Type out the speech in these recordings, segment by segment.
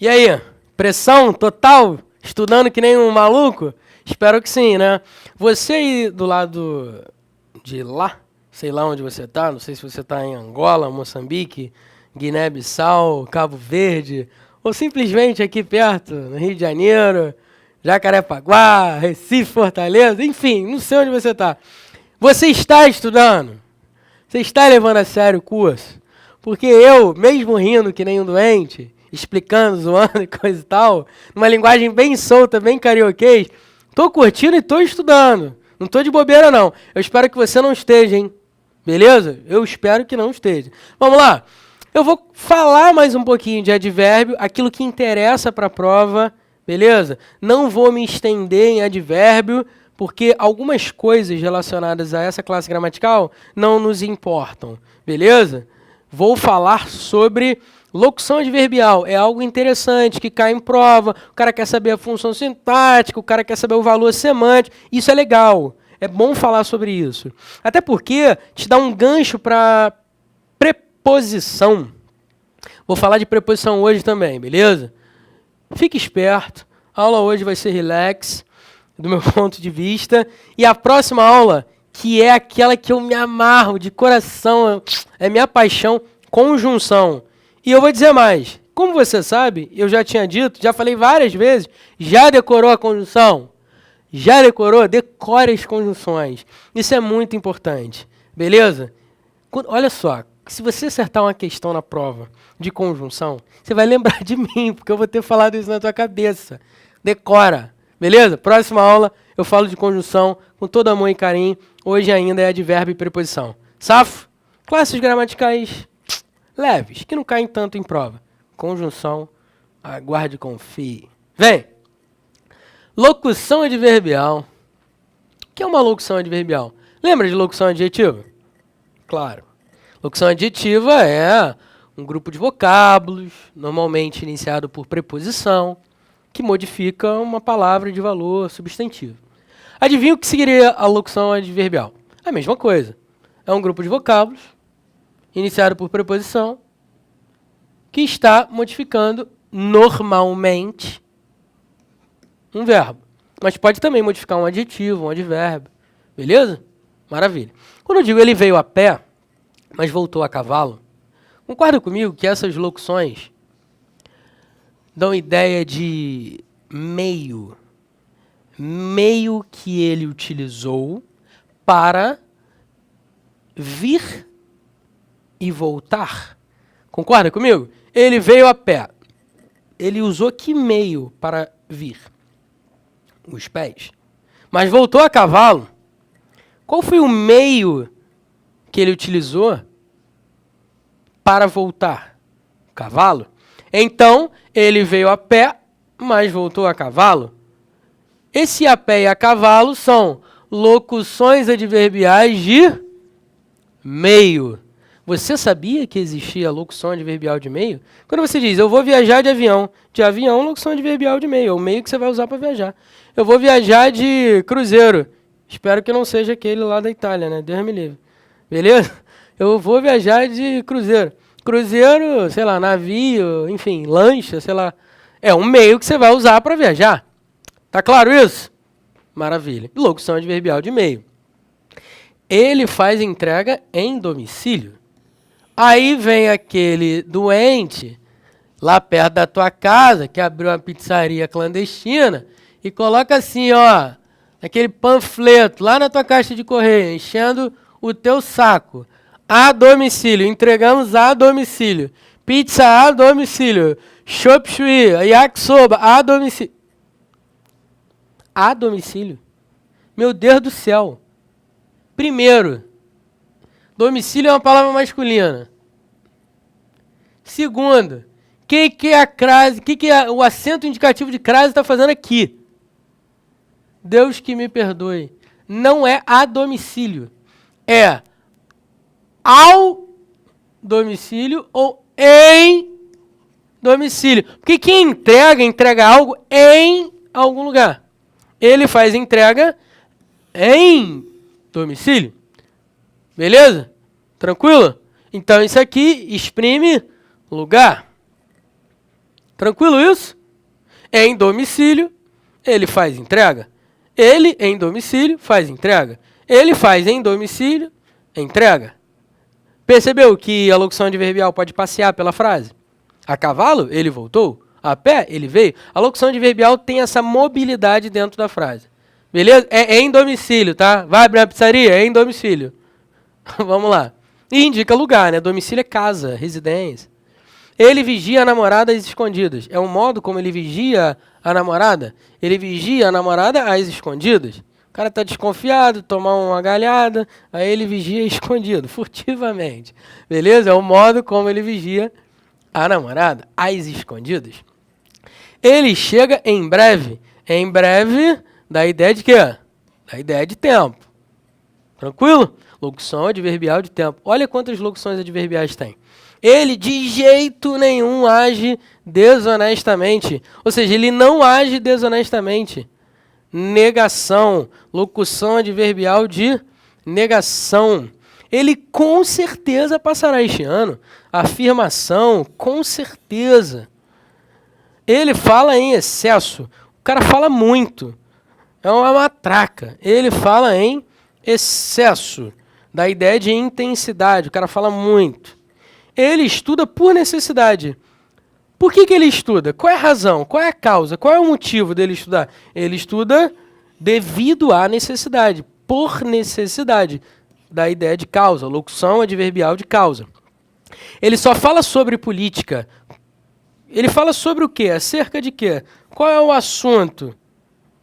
E aí, pressão total? Estudando que nem um maluco? Espero que sim, né? Você aí do lado de lá, sei lá onde você tá, não sei se você tá em Angola, Moçambique, Guiné-Bissau, Cabo Verde, ou simplesmente aqui perto, no Rio de Janeiro, Jacarepaguá, Recife, Fortaleza, enfim, não sei onde você tá. Você está estudando? Você está levando a sério o curso? Porque eu, mesmo rindo que nem um doente, explicando, zoando e coisa e tal, numa linguagem bem solta, bem carioquês, tô curtindo e tô estudando. Não tô de bobeira, não. Eu espero que você não esteja, hein? Beleza? Eu espero que não esteja. Vamos lá. Eu vou falar mais um pouquinho de advérbio, aquilo que interessa para a prova, beleza? Não vou me estender em advérbio, porque algumas coisas relacionadas a essa classe gramatical não nos importam, beleza? Vou falar sobre locução adverbial. É algo interessante que cai em prova. O cara quer saber a função sintática, o cara quer saber o valor semântico. Isso é legal. É bom falar sobre isso. Até porque te dá um gancho para preposição. Vou falar de preposição hoje também, beleza? Fique esperto. A aula hoje vai ser relax, do meu ponto de vista. E a próxima aula, que é aquela que eu me amarro de coração, é minha paixão, conjunção. E eu vou dizer mais. Como você sabe, eu já tinha dito, já falei várias vezes, já decorou a conjunção? Já decorou? Decore as conjunções. Isso é muito importante. Beleza? Olha só, se você acertar uma questão na prova de conjunção, você vai lembrar de mim, porque eu vou ter falado isso na tua cabeça. Decora. Beleza? Próxima aula eu falo de conjunção com todo amor e carinho. Hoje ainda é advérbio e preposição. Safo? Classes gramaticais leves, que não caem tanto em prova. Conjunção, aguarde e confie. Vem! Locução adverbial. O que é uma locução adverbial? Lembra de locução adjetiva? Claro. Locução adjetiva é um grupo de vocábulos, normalmente iniciado por preposição, que modifica uma palavra de valor substantivo. Adivinha o que seria a locução adverbial? A mesma coisa. É um grupo de vocábulos, iniciado por preposição, que está modificando normalmente um verbo. Mas pode também modificar um adjetivo, um advérbio. Beleza? Maravilha. Quando eu digo ele veio a pé, mas voltou a cavalo, concorda comigo que essas locuções dão ideia de meio. Meio que ele utilizou para vir e voltar. Concorda comigo? Ele veio a pé. Ele usou que meio para vir? Os pés. Mas voltou a cavalo. Qual foi o meio que ele utilizou para voltar? O cavalo. Então, ele veio a pé, mas voltou a cavalo. Esse a pé e a cavalo são locuções adverbiais de meio. Você sabia que existia locução adverbial de meio? Quando você diz, eu vou viajar de avião, locução adverbial de meio, é o meio que você vai usar para viajar. Eu vou viajar de cruzeiro, espero que não seja aquele lá da Itália, né? Deus me livre. Beleza? Eu vou viajar de cruzeiro. Cruzeiro, sei lá, navio, enfim, lancha, sei lá. É um meio que você vai usar para viajar. Tá claro isso? Maravilha. Locução adverbial de meio. Ele faz entrega em domicílio. Aí vem aquele doente lá perto da tua casa que abriu uma pizzaria clandestina e coloca assim, ó, aquele panfleto lá na tua caixa de correio, enchendo o teu saco. A domicílio, entregamos a domicílio. Pizza a domicílio. Chop Shui, yakisoba a domicílio. A domicílio? Meu Deus do céu. Primeiro, domicílio é uma palavra masculina. Segundo, o que é a crase, que é o acento indicativo de crase está fazendo aqui? Deus que me perdoe. Não é a domicílio. É ao domicílio ou em domicílio. Porque quem entrega algo em algum lugar. Ele faz entrega em domicílio. Beleza? Tranquilo? Então isso aqui exprime lugar. Tranquilo isso? Em domicílio, ele faz entrega. Ele, em domicílio, faz entrega. Ele faz em domicílio, entrega. Percebeu que a locução adverbial pode passear pela frase? A cavalo, ele voltou. A pé, ele veio. A locução adverbial tem essa mobilidade dentro da frase. Beleza? É em domicílio, tá? Vai abrir uma pizzaria? É em domicílio. Vamos lá. E indica lugar, né? Domicílio é casa, residência. Ele vigia a namorada às escondidas. É um modo como ele vigia a namorada? Ele vigia a namorada às escondidas. O cara tá desconfiado, tomar uma galhada, aí ele vigia escondido, furtivamente. Beleza? É o modo como ele vigia a namorada às escondidas. Ele chega em breve. Em breve, dá ideia de quê? Dá ideia de tempo. Tranquilo? Locução adverbial de tempo. Olha quantas locuções adverbiais tem. Ele de jeito nenhum age desonestamente. Ou seja, ele não age desonestamente. Negação. Locução adverbial de negação. Ele com certeza passará este ano. Afirmação, com certeza. Ele fala em excesso. O cara fala muito. É uma matraca. Ele fala em excesso. Dá ideia de intensidade. O cara fala muito. Ele estuda por necessidade. Por que ele estuda? Qual é a razão? Qual é a causa? Qual é o motivo dele estudar? Ele estuda devido à necessidade. Por necessidade. Dá ideia de causa. Locução adverbial de causa. Ele só fala sobre política. Ele fala sobre o quê? Acerca de quê? Qual é o assunto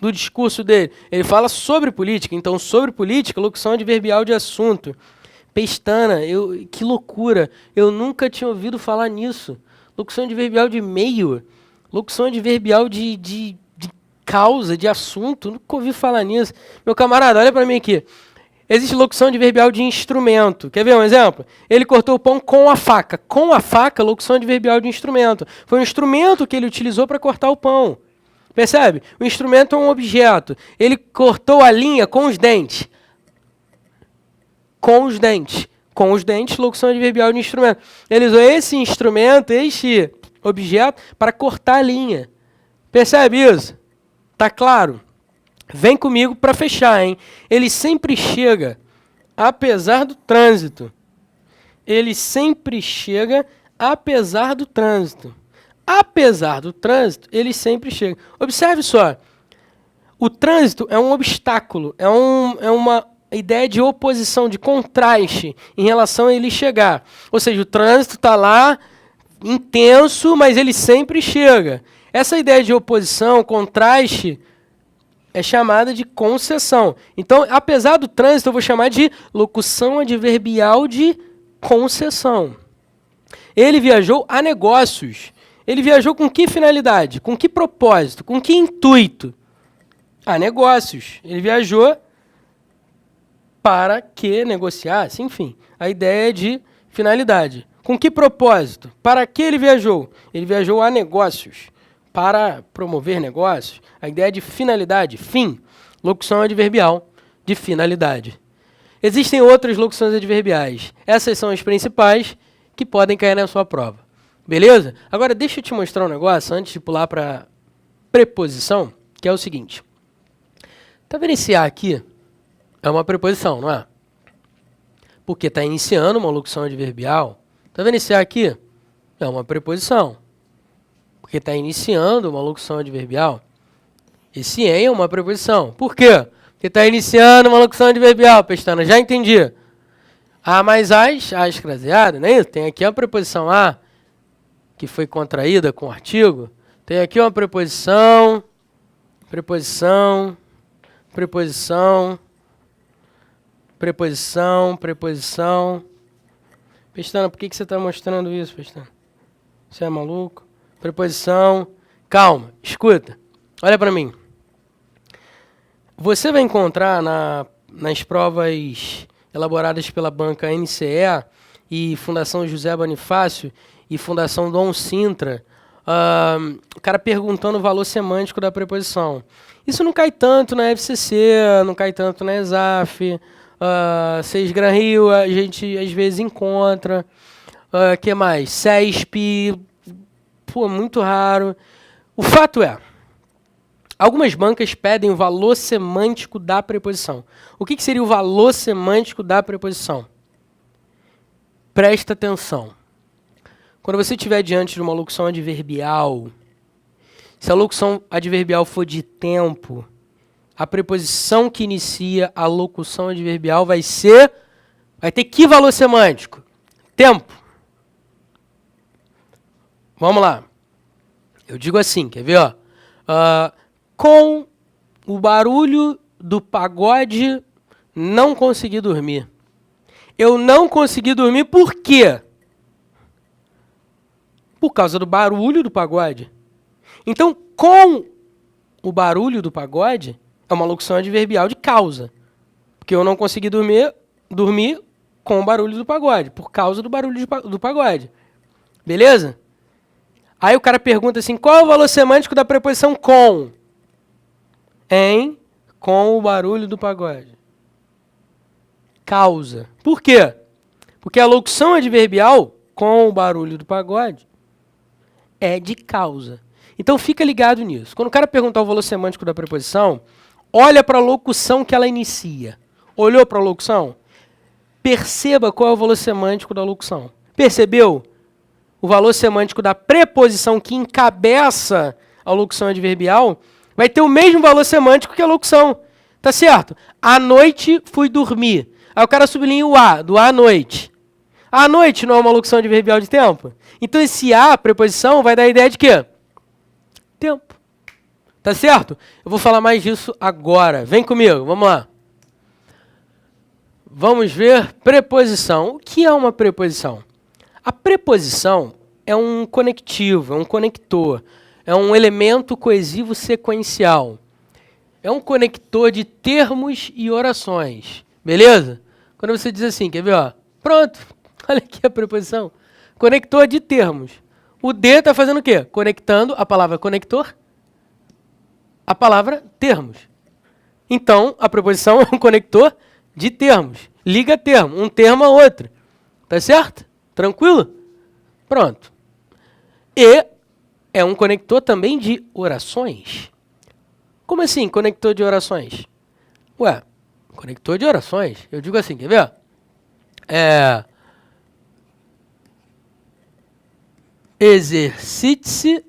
do discurso dele? Ele fala sobre política. Então, sobre política, locução adverbial de assunto. Pestana, que loucura. Eu nunca tinha ouvido falar nisso. Locução adverbial de meio. Locução adverbial de causa, de assunto. Nunca ouvi falar nisso. Meu camarada, olha para mim aqui. Existe locução adverbial de instrumento. Quer ver um exemplo? Ele cortou o pão com a faca. Com a faca, locução adverbial de instrumento. Foi um instrumento que ele utilizou para cortar o pão. Percebe? O instrumento é um objeto. Ele cortou a linha com os dentes. Com os dentes. Com os dentes, locução adverbial de instrumento. Ele usou esse instrumento, este objeto, para cortar a linha. Percebe isso? Tá claro? Vem comigo para fechar, hein? Ele sempre chega, apesar do trânsito. Ele sempre chega, apesar do trânsito. Apesar do trânsito, ele sempre chega. Observe só. O trânsito é um obstáculo, é uma ideia de oposição, de contraste em relação a ele chegar. Ou seja, o trânsito está lá, intenso, mas ele sempre chega. Essa ideia de oposição, contraste, é chamada de concessão. Então, apesar do trânsito, eu vou chamar de locução adverbial de concessão. Ele viajou a negócios. Ele viajou com que finalidade? Com que propósito? Com que intuito? A negócios. Ele viajou para que negociasse, enfim. A ideia é de finalidade. Com que propósito? Para que ele viajou? Ele viajou a negócios. Para promover negócios. A ideia de finalidade, fim. Locução adverbial de finalidade. Existem outras locuções adverbiais. Essas são as principais que podem cair na sua prova. Beleza? Agora, deixa eu te mostrar um negócio antes de pular para preposição, que é o seguinte. Tá vendo esse A aqui? É uma preposição, não é? Porque está iniciando uma locução adverbial. Tá vendo esse A aqui? É uma preposição. Porque está iniciando uma locução adverbial. Esse em é uma preposição. Por quê? Porque está iniciando uma locução adverbial, Pestana. Já entendi. A mais as craseada, não é isso? Tem aqui a preposição a, que foi contraída com o artigo. Tem aqui uma preposição, preposição, preposição, preposição, preposição. Pestana, por que você está mostrando isso, Pestana? Você é maluco? Preposição. Calma, escuta. Olha para mim. Você vai encontrar nas provas elaboradas pela banca NCE e Fundação José Bonifácio e Fundação Dom Sintra, o cara perguntando o valor semântico da preposição. Isso não cai tanto na FCC, não cai tanto na ESAF, Seis Gran Rio a gente às vezes encontra, que mais? CESP, pô, muito raro. O fato é, algumas bancas pedem o valor semântico da preposição. O que seria o valor semântico da preposição? Presta atenção. Quando você estiver diante de uma locução adverbial, se a locução adverbial for de tempo, a preposição que inicia a locução adverbial vai ter que valor semântico? Tempo. Vamos lá. Eu digo assim, quer ver? Ó? Com o barulho do pagode, não consegui dormir. Eu não consegui dormir por quê? Por causa do barulho do pagode. Então, com o barulho do pagode, é uma locução adverbial de causa. Porque eu não consegui dormir com o barulho do pagode, por causa do barulho do pagode. Beleza? Aí o cara pergunta assim, qual é o valor semântico da preposição com? Com o barulho do pagode. Causa. Por quê? Porque a locução adverbial, com o barulho do pagode, é de causa. Então fica ligado nisso. Quando o cara perguntar o valor semântico da preposição, olha para a locução que ela inicia. Olhou para a locução? Perceba qual é o valor semântico da locução. Percebeu? O valor semântico da preposição que encabeça a locução adverbial vai ter o mesmo valor semântico que a locução. Tá certo? À noite fui dormir. Aí o cara sublinha o A, do à noite. À noite não é uma locução adverbial de tempo? Então esse A, preposição, vai dar a ideia de quê? Tempo. Tá certo? Eu vou falar mais disso agora. Vem comigo, vamos lá. Vamos ver preposição. O que é uma preposição? A preposição é um conectivo, é um conector, é um elemento coesivo sequencial. É um conector de termos e orações. Beleza? Quando você diz assim, quer ver? Ó? Pronto. Olha aqui a preposição. Conector de termos. O D está fazendo o quê? Conectando a palavra conector à palavra termos. Então, a preposição é um conector de termos. Liga termo, um termo a outro. Tá certo? Tranquilo? Pronto. E é um conector também de orações. Como assim, conector de orações? Ué, conector de orações. Eu digo assim, quer ver? Exercite-se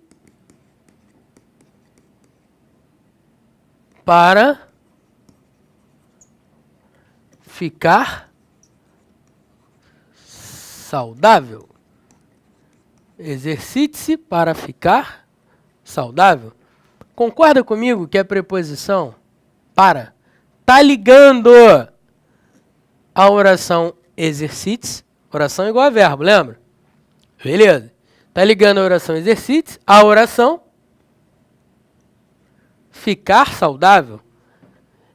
para ficar saudável. Exercite-se para ficar saudável. Concorda comigo que a preposição para está ligando a oração exercite-se, oração igual a verbo, lembra? Beleza. Está ligando a oração exercite-se à oração ficar saudável.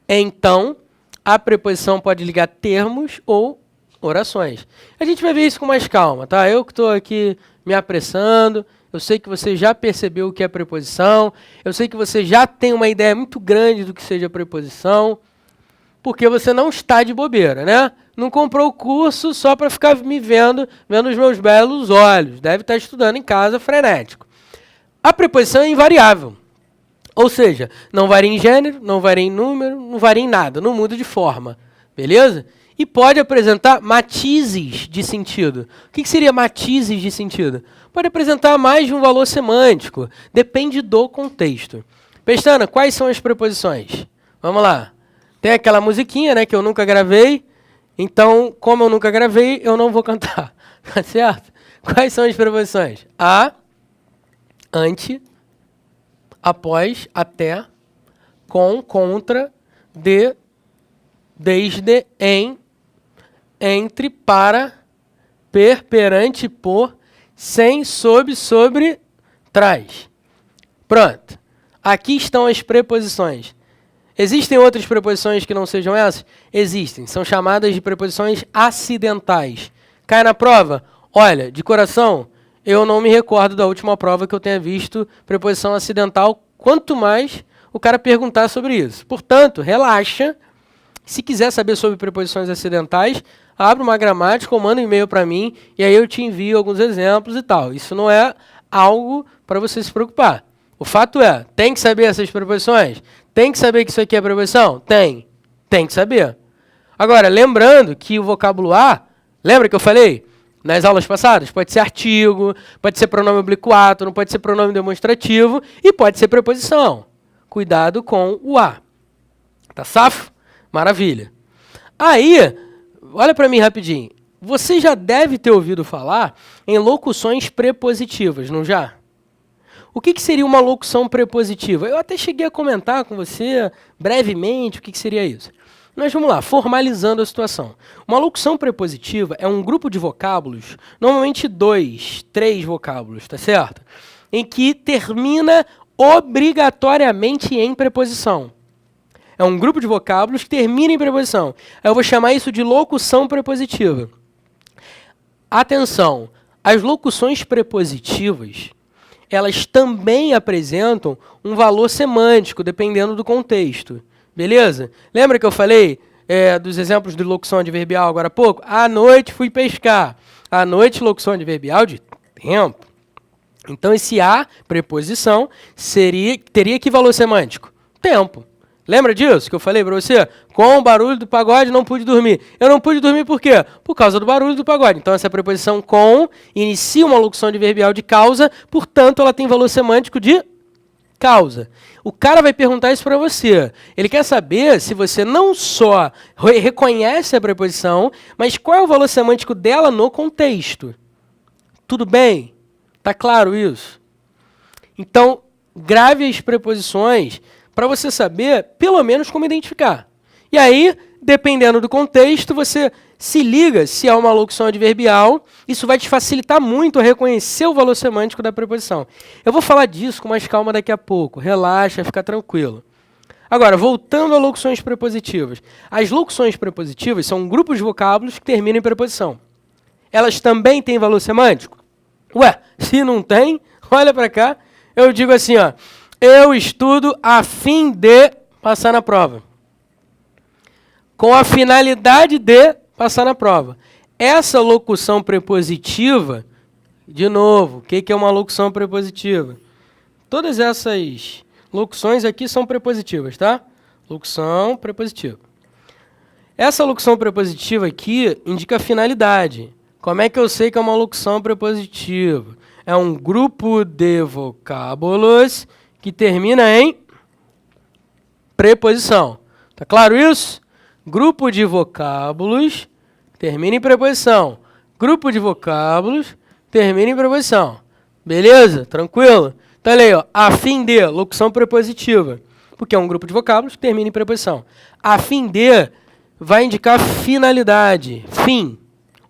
Então, a preposição pode ligar termos ou orações. A gente vai ver isso com mais calma, tá? Eu que estou aqui me apressando, eu sei que você já percebeu o que é preposição, eu sei que você já tem uma ideia muito grande do que seja preposição, porque você não está de bobeira, né? Não comprou o curso só para ficar me vendo os meus belos olhos. Deve estar estudando em casa frenético. A preposição é invariável. Ou seja, não varia em gênero, não varia em número, não varia em nada, não muda de forma. Beleza? E pode apresentar matizes de sentido. O que seria matizes de sentido? Pode apresentar mais de um valor semântico. Depende do contexto. Pestana, quais são as preposições? Vamos lá. Tem aquela musiquinha, né, que eu nunca gravei. Então, como eu nunca gravei, eu não vou cantar. Tá certo? Quais são as preposições? A, ante, após, até, com, contra, de, desde, em, entre, para, per, perante, por, sem, sob, sobre, trás. Pronto. Aqui estão as preposições. Existem outras preposições que não sejam essas? Existem. São chamadas de preposições acidentais. Cai na prova? Olha, de coração, eu não me recordo da última prova que eu tenha visto preposição acidental, quanto mais o cara perguntar sobre isso. Portanto, relaxa. Se quiser saber sobre preposições acidentais, abre uma gramática ou manda um e-mail para mim e aí eu te envio alguns exemplos e tal. Isso não é algo para você se preocupar. O fato é, tem que saber essas preposições? Tem que saber que isso aqui é preposição? Tem. Tem que saber. Agora, lembrando que o vocábulo A, lembra que eu falei nas aulas passadas? Pode ser artigo, pode ser pronome oblíquo átono, pode ser pronome demonstrativo e pode ser preposição. Cuidado com o A. Tá safo? Maravilha. Aí, olha para mim rapidinho. Você já deve ter ouvido falar em locuções prepositivas, não já? O que seria uma locução prepositiva? Eu até cheguei a comentar com você brevemente o que seria isso. Mas vamos lá, formalizando a situação. Uma locução prepositiva é um grupo de vocábulos, normalmente 2, 3 vocábulos, tá certo? Em que termina obrigatoriamente em preposição. É um grupo de vocábulos que termina em preposição. Eu vou chamar isso de locução prepositiva. Atenção, as locuções prepositivas, elas também apresentam um valor semântico, dependendo do contexto. Beleza? Lembra que eu falei dos exemplos de locução adverbial agora há pouco? À noite fui pescar. À noite, locução adverbial de tempo. Então, esse a, preposição, teria que valor semântico? Tempo. Lembra disso que eu falei para você? Com o barulho do pagode não pude dormir. Eu não pude dormir por quê? Por causa do barulho do pagode. Então essa preposição com inicia uma locução adverbial de causa, portanto ela tem valor semântico de causa. O cara vai perguntar isso para você. Ele quer saber se você não só reconhece a preposição, mas qual é o valor semântico dela no contexto. Tudo bem? Tá claro isso? Então, grave as preposições para você saber, pelo menos, como identificar. E aí, dependendo do contexto, você se liga se é uma locução adverbial. Isso vai te facilitar muito a reconhecer o valor semântico da preposição. Eu vou falar disso com mais calma daqui a pouco. Relaxa, fica tranquilo. Agora, voltando a locuções prepositivas. As locuções prepositivas são grupos de vocábulos que terminam em preposição. Elas também têm valor semântico? Ué, se não tem, olha para cá. Eu digo assim, ó. Eu estudo a fim de passar na prova. Com a finalidade de passar na prova. Essa locução prepositiva, de novo, o que é uma locução prepositiva? Todas essas locuções aqui são prepositivas, tá? Locução prepositiva. Essa locução prepositiva aqui indica a finalidade. Como é que eu sei que é uma locução prepositiva? É um grupo de vocábulos que termina em preposição. Tá claro isso? Grupo de vocábulos termina em preposição. Grupo de vocábulos termina em preposição. Beleza? Tranquilo? Então, olha aí, ó. A fim de, locução prepositiva. Porque é um grupo de vocábulos que termina em preposição. A fim de vai indicar finalidade, fim,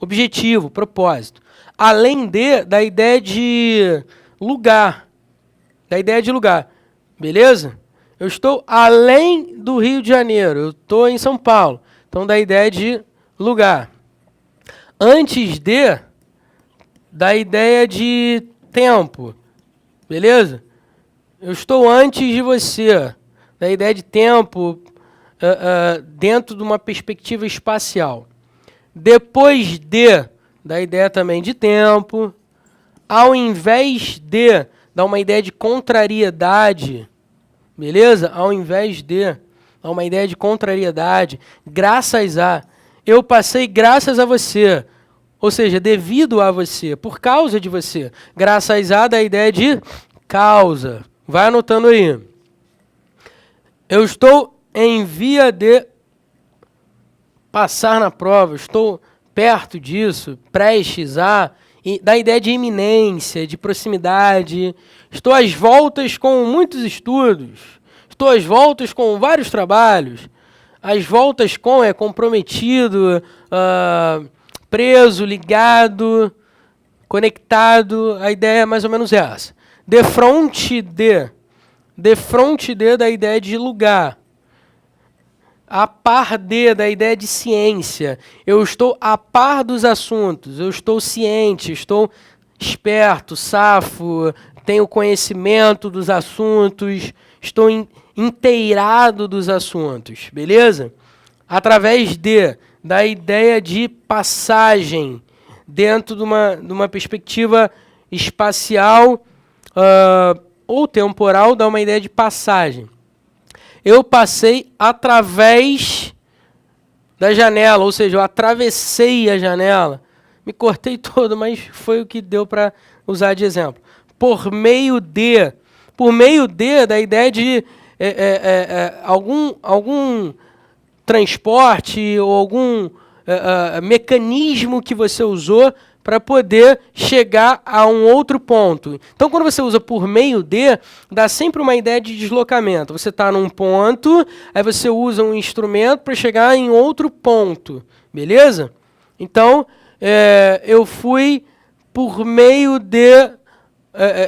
objetivo, propósito. Além de, da ideia de lugar. Da ideia de lugar. Beleza? Eu estou além do Rio de Janeiro. Eu estou em São Paulo. Então, da ideia de lugar. Antes de, da ideia de tempo. Beleza? Eu estou antes de você. Da ideia de tempo dentro de uma perspectiva espacial. Depois de, da ideia também de tempo. Ao invés de, dá uma ideia de contrariedade. Beleza? Ao invés de, dá uma ideia de contrariedade. Graças a. Eu passei graças a você. Ou seja, devido a você. Por causa de você. Graças a, da ideia de causa. Vai anotando aí. Eu estou em via de passar na prova. Estou perto disso. Prestes a. Da ideia de iminência, de proximidade. Estou às voltas com muitos estudos. Estou às voltas com vários trabalhos. Às voltas com é comprometido, preso, ligado, conectado. A ideia é mais ou menos essa. Defronte de da ideia de lugar. A par de, da ideia de ciência. Eu estou a par dos assuntos, eu estou ciente, estou esperto, safo, tenho conhecimento dos assuntos, estou inteirado dos assuntos, beleza? Através de, da ideia de passagem, dentro de uma perspectiva espacial ou temporal dá uma ideia de passagem. Eu passei através da janela, ou seja, eu atravessei a janela. Me cortei todo, mas foi o que deu para usar de exemplo. Por meio de da ideia de algum transporte ou algum mecanismo que você usou para poder chegar a um outro ponto. Então, quando você usa por meio de, dá sempre uma ideia de deslocamento. Você está num ponto, aí você usa um instrumento para chegar em outro ponto. Beleza? Então, eu fui por meio de...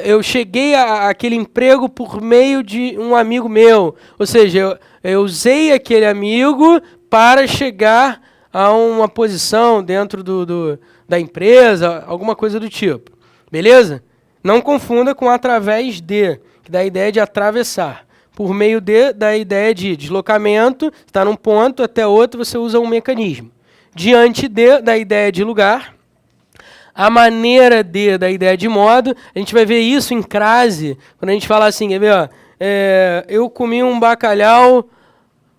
eu cheguei àquele emprego por meio de um amigo meu. Ou seja, eu usei aquele amigo para chegar a uma posição dentro da empresa, alguma coisa do tipo. Beleza? Não confunda com através de, que dá a ideia de atravessar. Por meio de, dá a ideia de deslocamento, está num ponto até outro, você usa um mecanismo. Diante de, dá a ideia de lugar. A maneira de, da ideia de modo, a gente vai ver isso em crase, quando a gente fala assim, quer ver, ó, eu comi um bacalhau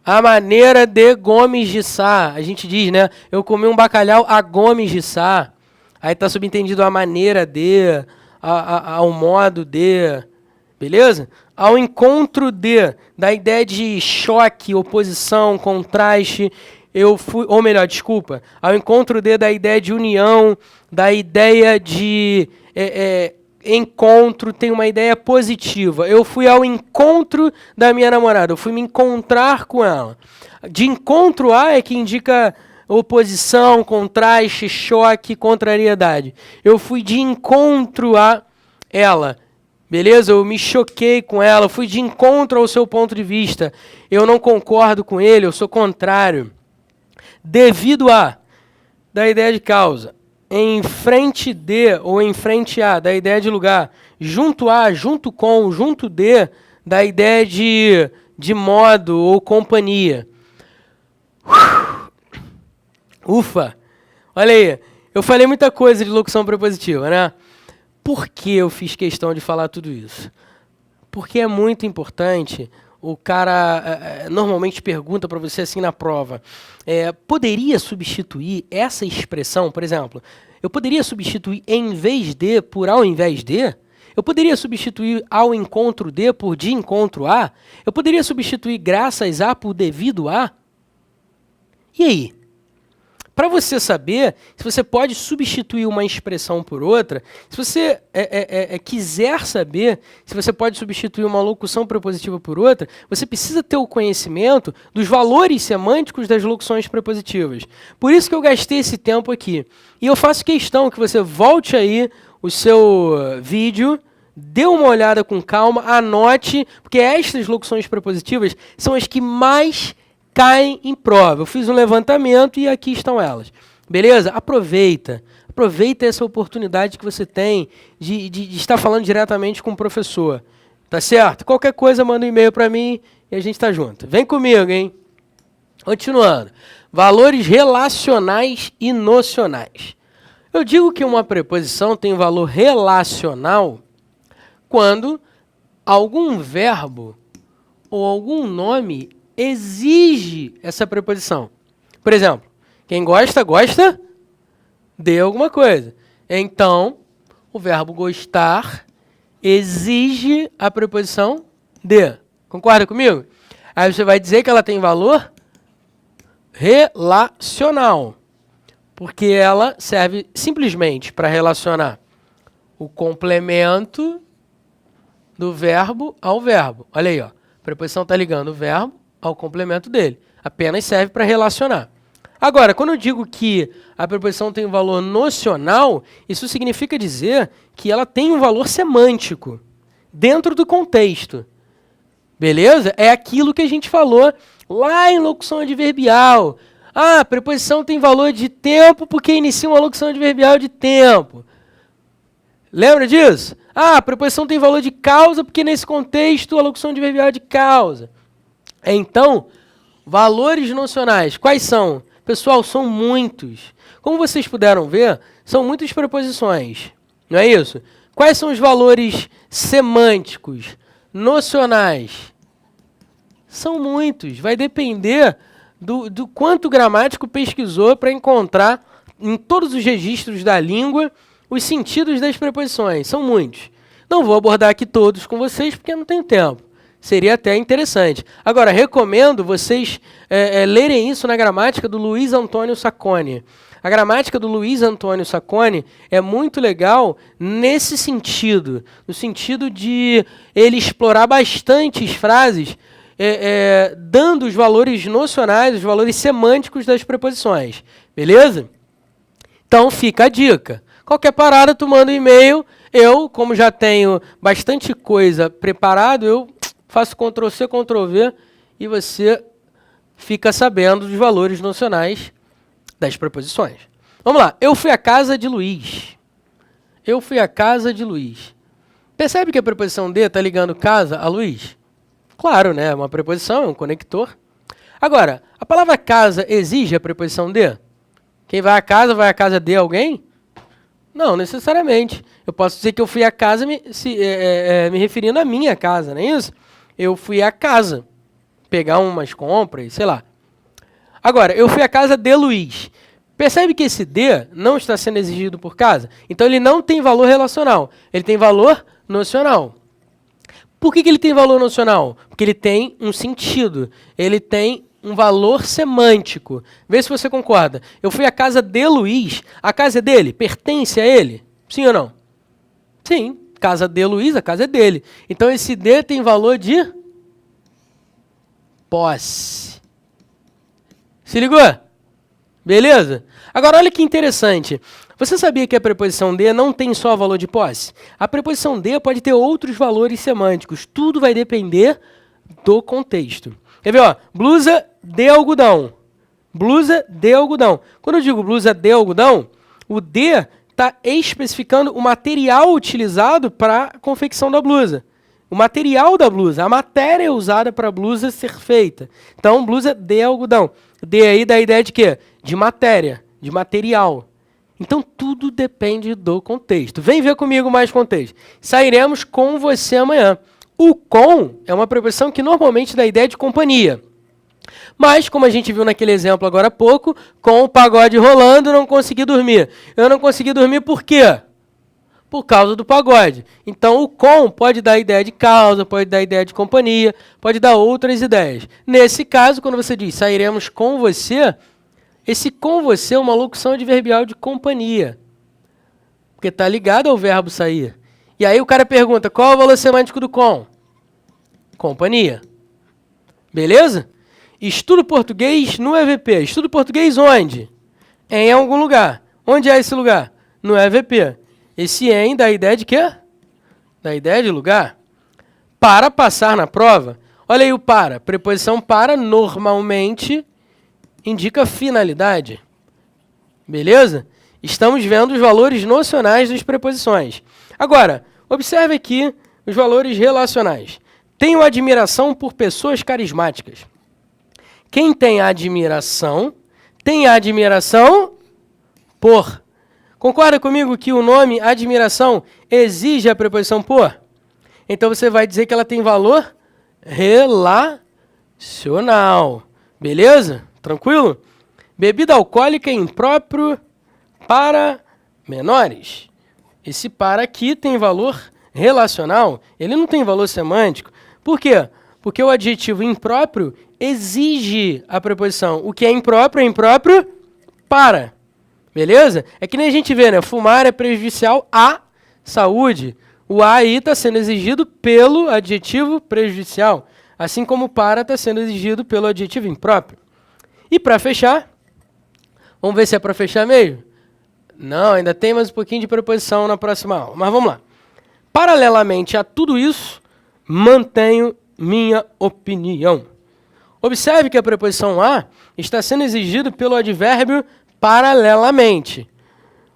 à maneira de Gomes de Sá. A gente diz, né, eu comi um bacalhau a Gomes de Sá. Aí está subentendido a maneira de, ao modo de, beleza? Ao encontro de, da ideia de choque, oposição, contraste, eu fui, ou melhor, desculpa, ao encontro da ideia de união, da ideia de encontro, tem uma ideia positiva. Eu fui ao encontro da minha namorada, eu fui me encontrar com ela. De encontro a é que indica oposição, contraste, choque, contrariedade. Eu fui de encontro a ela. Beleza? Eu me choquei com ela, eu fui de encontro ao seu ponto de vista. Eu não concordo com ele, eu sou contrário. Devido a, da ideia de causa. Em frente de ou em frente a, da ideia de lugar. Junto a, junto com, junto de, da ideia de modo ou companhia. Ufa! Olha aí, eu falei muita coisa de locução prepositiva, né? Por que eu fiz questão de falar tudo isso? Porque é muito importante. O cara normalmente pergunta para você assim na prova, poderia substituir essa expressão, por exemplo, eu poderia substituir em vez de por ao invés de? Eu poderia substituir ao encontro de por de encontro a? Eu poderia substituir graças a por devido a? E aí? Para você saber se você pode substituir uma expressão por outra, se você quiser saber se você pode substituir uma locução prepositiva por outra, você precisa ter o conhecimento dos valores semânticos das locuções prepositivas. Por isso que eu gastei esse tempo aqui. E eu faço questão que você volte aí o seu vídeo, dê uma olhada com calma, anote, porque estas locuções prepositivas são as que mais caem em prova. Eu fiz um levantamento e aqui estão elas. Beleza? Aproveita. Aproveita essa oportunidade que você tem de estar falando diretamente com o professor. Tá certo? Qualquer coisa, manda um e-mail para mim e a gente tá junto. Vem comigo, hein? Continuando. Valores relacionais e nocionais. Eu digo que uma preposição tem valor relacional quando algum verbo ou algum nome exige essa preposição. Por exemplo, quem gosta, gosta de alguma coisa. Então, o verbo gostar exige a preposição de. Concorda comigo? Aí você vai dizer que ela tem valor relacional, porque ela serve simplesmente para relacionar o complemento do verbo ao verbo. Olha aí, ó. A preposição está ligando o verbo ao complemento dele. Apenas serve para relacionar. Agora, quando eu digo que a preposição tem um valor nocional, isso significa dizer que ela tem um valor semântico dentro do contexto. Beleza? É aquilo que a gente falou lá em locução adverbial. Ah, a preposição tem valor de tempo porque inicia uma locução adverbial de tempo. Lembra disso? Ah, a preposição tem valor de causa porque nesse contexto a locução adverbial é de causa. Então, valores nocionais, quais são? Pessoal, são muitos. Como vocês puderam ver, são muitas preposições. Não é isso? Quais são os valores semânticos, nocionais? São muitos. Vai depender do quanto o gramático pesquisou para encontrar em todos os registros da língua os sentidos das preposições. São muitos. Não vou abordar aqui todos com vocês porque não tenho tempo. Seria até interessante. Agora, recomendo vocês lerem isso na gramática do Luiz Antônio Sacconi. A gramática do Luiz Antônio Sacconi é muito legal nesse sentido, no sentido de ele explorar bastantes frases, dando os valores nocionais, os valores semânticos das preposições. Beleza? Então fica a dica. Qualquer parada, tu manda um e-mail. Eu, como já tenho bastante coisa preparado, eu faço Ctrl+C, Ctrl+V e você fica sabendo dos valores nocionais das preposições. Vamos lá. Eu fui à casa de Luiz. Eu fui à casa de Luiz. Percebe que a preposição de está ligando casa a Luiz? Claro, né? É uma preposição, é um conector. Agora, a palavra casa exige a preposição de? Quem vai à casa de alguém? Não, necessariamente. Eu posso dizer que eu fui à casa me referindo à minha casa, não é isso? Eu fui à casa pegar umas compras, sei lá. Agora, eu fui à casa de Luiz. Percebe que esse de não está sendo exigido por casa? Então ele não tem valor relacional, ele tem valor nocional. Por que ele tem valor nocional? Porque ele tem um sentido, ele tem um valor semântico. Vê se você concorda. Eu fui à casa de Luiz, a casa é dele? Pertence a ele? Sim ou não? Sim, casa de Luiz, a casa é dele. Então esse de tem valor de posse. Se ligou? Beleza? Agora olha que interessante. Você sabia que a preposição de não tem só valor de posse? A preposição de pode ter outros valores semânticos. Tudo vai depender do contexto. Quer ver, ó? Blusa de algodão. Blusa de algodão. Quando eu digo blusa de algodão, o de está especificando o material utilizado para a confecção da blusa. O material da blusa, a matéria usada para a blusa ser feita. Então, blusa de algodão. De aí dá a ideia de quê? De matéria, de material. Então, tudo depende do contexto. Vem ver comigo mais contexto. Sairemos com você amanhã. O com é uma preposição que normalmente dá a ideia de companhia. Mas, como a gente viu naquele exemplo agora há pouco, com o pagode rolando, não consegui dormir. Eu não consegui dormir por quê? Por causa do pagode. Então, o com pode dar a ideia de causa, pode dar a ideia de companhia, pode dar outras ideias. Nesse caso, quando você diz sairemos com você, esse com você é uma locução adverbial de companhia. Porque está ligado ao verbo sair. E aí o cara pergunta, qual é o valor semântico do com? Companhia. Beleza? Estudo português no EVP. Estudo português onde? Em algum lugar. Onde é esse lugar? No EVP. Esse em dá a ideia de quê? Dá a ideia de lugar. Para passar na prova. Olha aí o para. Preposição para normalmente indica finalidade. Beleza? Estamos vendo os valores nocionais das preposições. Agora, observe aqui os valores relacionais. Tenho admiração por pessoas carismáticas. Quem tem admiração por. Concorda comigo que o nome admiração exige a preposição por? Então você vai dizer que ela tem valor relacional. Beleza? Tranquilo? Bebida alcoólica impróprio para menores. Esse para aqui tem valor relacional, ele não tem valor semântico. Por quê? Porque o adjetivo impróprio exige a preposição. O que é impróprio para. Beleza? É que nem a gente vê, né? Fumar é prejudicial à saúde. O a aí está sendo exigido pelo adjetivo prejudicial, assim como para está sendo exigido pelo adjetivo impróprio. E para fechar, vamos ver se é para fechar mesmo? Não, ainda tem mais um pouquinho de preposição na próxima aula, mas vamos lá. Paralelamente a tudo isso, mantenho minha opinião. Observe que a preposição a está sendo exigida pelo advérbio paralelamente.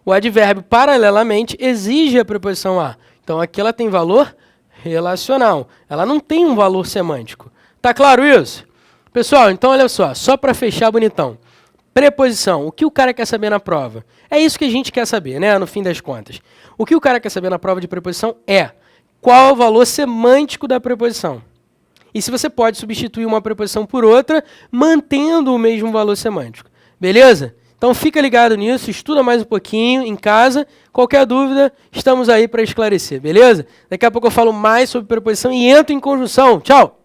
O advérbio paralelamente exige a preposição a. Então aqui ela tem valor relacional. Ela não tem um valor semântico. Tá claro isso? Pessoal, então olha só para fechar bonitão. Preposição. O que o cara quer saber na prova? É isso que a gente quer saber, né? No fim das contas. O que o cara quer saber na prova de preposição é qual é o valor semântico da preposição. E se você pode substituir uma preposição por outra, mantendo o mesmo valor semântico. Beleza? Então fica ligado nisso, estuda mais um pouquinho em casa. Qualquer dúvida, estamos aí para esclarecer, beleza? Daqui a pouco eu falo mais sobre preposição e entro em conjunção. Tchau!